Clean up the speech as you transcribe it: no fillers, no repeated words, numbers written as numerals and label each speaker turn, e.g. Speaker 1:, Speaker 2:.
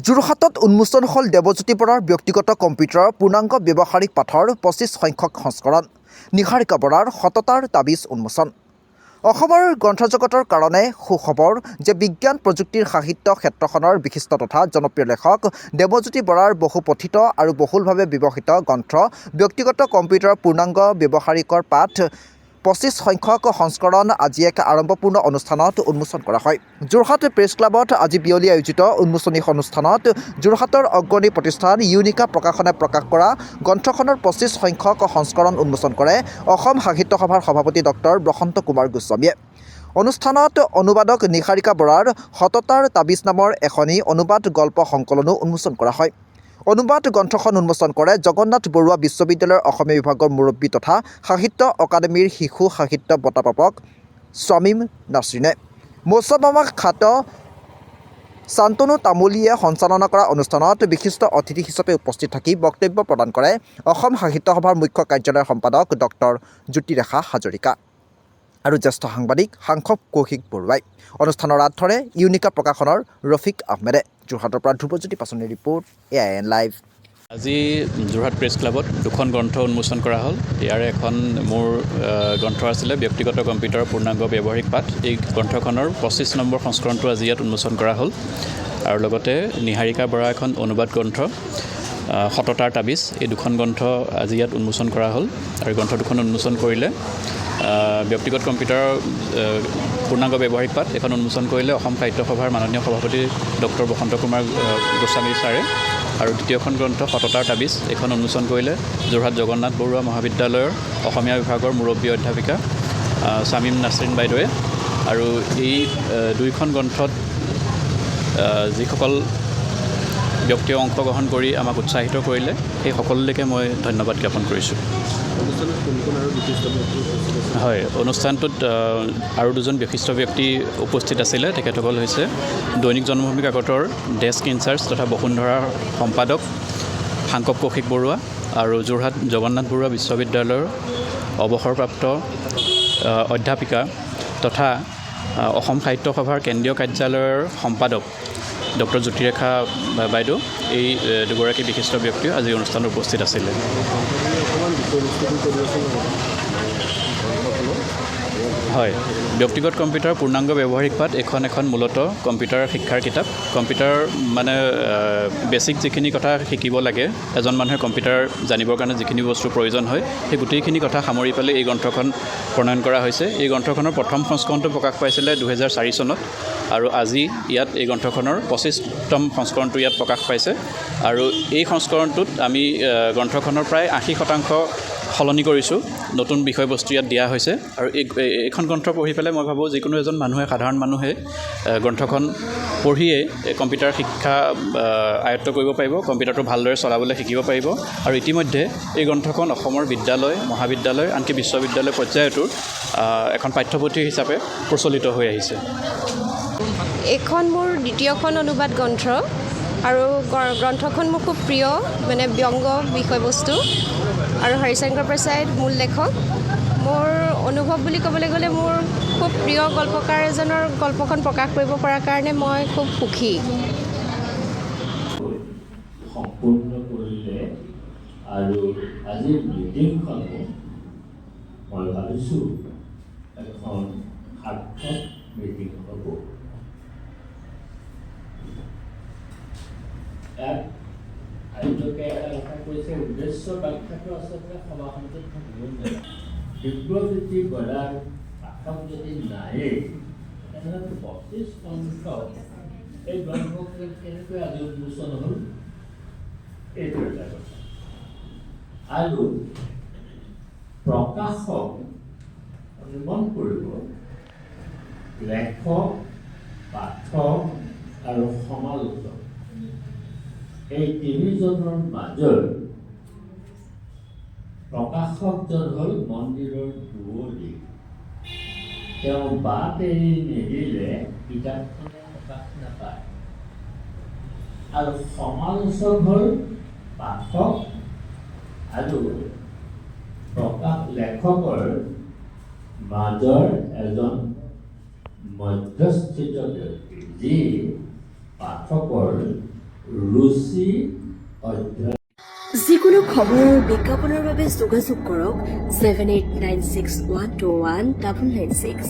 Speaker 1: যোৰহাটত উন্মোচন হ'ল দেৱজ্যোতি বৰাৰ ব্যক্তিগত কম্পিউটাৰৰ পূৰ্ণাংগ ব্যৱহাৰিক পাঠৰ ২৫ সংখ্যক সংস্কৰণ। নিহাৰিকা বৰাৰ সততাৰ তাবিজ উন্মোচন। অসমৰ গ্ৰন্থজগতৰ কাৰণে সুখবৰ যে বিজ্ঞান প্ৰযুক্তিৰ সাহিত্য ক্ষেত্ৰখনৰ বিশিষ্ট তথা জনপ্ৰিয় লেখক দেৱজ্যোতি বৰাৰ বহু পঠিত আৰু বহুলভাৱে ব্যৱহৃত গ্ৰন্থ ব্যক্তিগত কম্পিউটাৰৰ পূৰ্ণাংগ ব্যৱহাৰিকৰ পাঠ ২৫ সংখ্যক সংস্কৰণ আজি এক আড়ম্বৰপূৰ্ণ অনুষ্ঠানত উন্মোচন কৰা হয়। যোৰহাট প্ৰেছ ক্লাবত আজি বিয়লি আয়োজিত উন্মোচনী অনুষ্ঠানত যোৰহাটৰ অগ্ৰণী প্ৰতিষ্ঠান ইউনিকা প্ৰকাশনে প্ৰকাশ কৰা গ্ৰন্থখনৰ ২৫ সংখ্যক সংস্কৰণ উন্মোচন কৰে অসম সাহিত্য সভাৰ সভাপতি ডক্টৰ বসন্ত কুমাৰ গোস্বামীয়ে। অনুষ্ঠানত অনুবাদক নিহাৰিকা বৰাৰ সততাৰ তাবিজ নামৰ এখনি অনুবাদ গল্প সংকলনো উন্মোচন কৰা হয়। অনুবাদ গ্ৰন্থখন উন্মোচন কৰে জগন্নাথ বৰুৱা বিশ্ববিদ্যালয়ৰ অসমীয়া বিভাগৰ মুৰব্বী তথা সাহিত্য অকাডেমীৰ শিশু সাহিত্য বঁটা প্ৰাপক স্বামীম নাছৰিনে। মৌচমামাক খ্যাত শান্তনু তামুলীয়ে সঞ্চালনা কৰা অনুষ্ঠানত বিশিষ্ট অতিথি হিচাপে উপস্থিত থাকি বক্তব্য প্ৰদান কৰে অসম সাহিত্য সভাৰ মুখ্য কাৰ্যালয়ৰ সম্পাদক ডক্টৰ জ্যোতিৰেখা হাজৰিকা আৰু জ্যেষ্ঠ সাংবাদিক সাংসদ কৌশিক বৰুৱাই। অনুষ্ঠানৰ আঁত ধৰে ইউনিকা প্ৰকাশনৰ ৰফিক আহমেদে। যোৰহাটৰ পৰা ধ্ৰুৱজ্যোতি পাচনিৰ ৰিপৰ্ট, AIN লাইভ।
Speaker 2: আজি যোৰহাট প্ৰেছ ক্লাবত দুখন গ্ৰন্থ উন্মোচন কৰা হ'ল। ইয়াৰে এখন মোৰ গ্ৰন্থ আছিলে ব্যক্তিগত কম্পিউটাৰৰ পূৰ্ণাংগ ব্যৱহাৰিক পাঠ। এই গ্ৰন্থখনৰ ২৫ নম্বৰ সংস্কৰণটো আজি ইয়াত উন্মোচন কৰা হ'ল আৰু লগতে নিহাৰিকা বৰা এখন অনুবাদ গ্ৰন্থ সততাৰ তাবিজ, এই দুখন গ্ৰন্থ আজি ইয়াত উন্মোচন কৰা হ'ল। আৰু গ্ৰন্থ দুখন উন্মোচন কৰিলে ব্যক্তিগত কম্পিউটাৰৰ পূৰ্ণাংগ ব্যৱহাৰিক পাঠ এখন উন্মোচন কৰিলে অসম সাহিত্য সভাৰ মাননীয় সভাপতি ডক্টৰ বসন্ত কুমাৰ গোস্বামী ছাৰে। আৰু দ্বিতীয়খন গ্ৰন্থ সততাৰ তাবিজ, এইখন উন্মোচন কৰিলে যোৰহাট জগন্নাথ বৰুৱা মহাবিদ্যালয়ৰ অসমীয়া বিভাগৰ মুৰব্বী অধ্যাপিকা স্বামীম নাছৰিন বাইদেৱে। আৰু এই দুইখন গ্ৰন্থত যিসকল ব্যক্তিয়ে অংশগ্ৰহণ কৰি আমাক উৎসাহিত কৰিলে সেই সকলোলৈকে মই ধন্যবাদ জ্ঞাপন কৰিছোঁ। হয়, অনুষ্ঠানটোত আৰু দুজন বিশিষ্ট ব্যক্তি উপস্থিত আছিলে। তেখেতসকল হৈছে দৈনিক জন্মভূমি কাকতৰ ডেস্ক ইনচাৰ্জ তথা বসুন্ধৰাৰ সম্পাদক সাংসদ কৌশিক বৰুৱা আৰু যোৰহাট জগন্নাথ বৰুৱা বিশ্ববিদ্যালয়ৰ অৱসৰপ্ৰাপ্ত অধ্যাপিকা তথা অসম সাহিত্য সভাৰ কেন্দ্ৰীয় কাৰ্যালয়ৰ সম্পাদক ডক্টৰ জ্যোতিৰেখা বাইদেউ। এই দুগৰাকী বিশিষ্ট ব্যক্তিও আজি অনুষ্ঠানত উপস্থিত আছিলে। হয়, ব্যক্তিগত কম্পিউটাৰ পূৰ্ণাংগ ব্যৱহাৰিক পাঠ এখন মূলতঃ কম্পিউটাৰ শিক্ষাৰ কিতাপ। কম্পিউটাৰ মানে বেছিক যিখিনি কথা শিকিব লাগে, এজন মানুহে কম্পিউটাৰ জানিবৰ কাৰণে যিখিনি বস্তুৰ প্ৰয়োজন হয় সেই গোটেইখিনি কথা সামৰি পেলাই এই গ্ৰন্থখন প্ৰণয়ন কৰা হৈছে। এই গ্ৰন্থখনৰ প্ৰথম সংস্কৰণটো প্ৰকাশ পাইছিলে ২০০৪ চনত আৰু আজি ইয়াত এই গ্ৰন্থখনৰ ২৫তম সংস্কৰণটো ইয়াত প্ৰকাশ পাইছে। আৰু এই সংস্কৰণটোত আমি গ্ৰন্থখনৰ প্ৰায় ৮০% সলনি কৰিছোঁ, নতুন বিষয়বস্তু ইয়াত দিয়া হৈছে। আৰু এইখন গ্ৰন্থ পঢ়ি পেলাই মই ভাবোঁ যিকোনো এজন মানুহে, সাধাৰণ মানুহে গ্ৰন্থখন পঢ়িয়ে কম্পিউটাৰ শিক্ষা আয়ত্ব কৰিব পাৰিব, কম্পিউটাৰটো ভালদৰে চলাবলৈ শিকিব পাৰিব। আৰু ইতিমধ্যে এই গ্ৰন্থখন অসমৰ বিদ্যালয়, মহাবিদ্যালয়, আনকি বিশ্ববিদ্যালয় পৰ্যায়তো এখন পাঠ্যপুথি হিচাপে প্ৰচলিত হৈ আহিছে।
Speaker 3: এইখন মোৰ দ্বিতীয়খন অনুবাদ গ্ৰন্থ আৰু গ্ৰন্থখন মোৰ খুব প্ৰিয়, মানে ব্যংগ বিষয়বস্তু আৰু হৰিশংকৰ প্ৰসাদ মূল লেখক। মোৰ অনুভৱ বুলি ক'বলৈ গ'লে মোৰ খুব প্ৰিয় গল্পকাৰ এজনৰ গল্পখন প্ৰকাশ কৰিব পৰাৰ কাৰণে মই খুব সুখী।
Speaker 4: সম্পূৰ্ণ কৰিলে আৰু আজিৰ মিটিংখনো মই ভাবিছোঁ এখন সাৰ্থক মিটিং হ'ব। ইয়াত আয়োজকে এটা কথা কৈছে, উদ্দেশ্য ব্যাখ্যাটো আচলতে সভাসমিতিত থাকিব নোৱাৰে। দিব্যজ্যোতি বৰাৰ পাঠক যদি নায়েই তেনেহ'লে ২৫ সংখ্যক এই গ্ৰন্থখন কেনেকৈ আজি উন্মোচন হ'ল, এইটো এটা কথা। আৰু প্ৰকাশক মন কৰিব, লেখক, পাঠক আৰু সমালোচক, এই তিনিজনৰ মাজৰ প্ৰকাশকজন হ'ল মন্দিৰৰ দুৱৰী। তেওঁ বাট এৰি নিদিলে কিতাপখনে প্ৰকাশ নাপায়। আৰু সমালোচক হ'ল পাঠক আৰু লেখকৰ মাজৰ এজন মধ্যস্থিত ব্যক্তি, যি পাঠকৰ ৰুচি অধ্যয়ন
Speaker 5: যিকোনো খবৰৰ বিজ্ঞাপনৰ বাবে যোগাযোগ কৰক 7896121996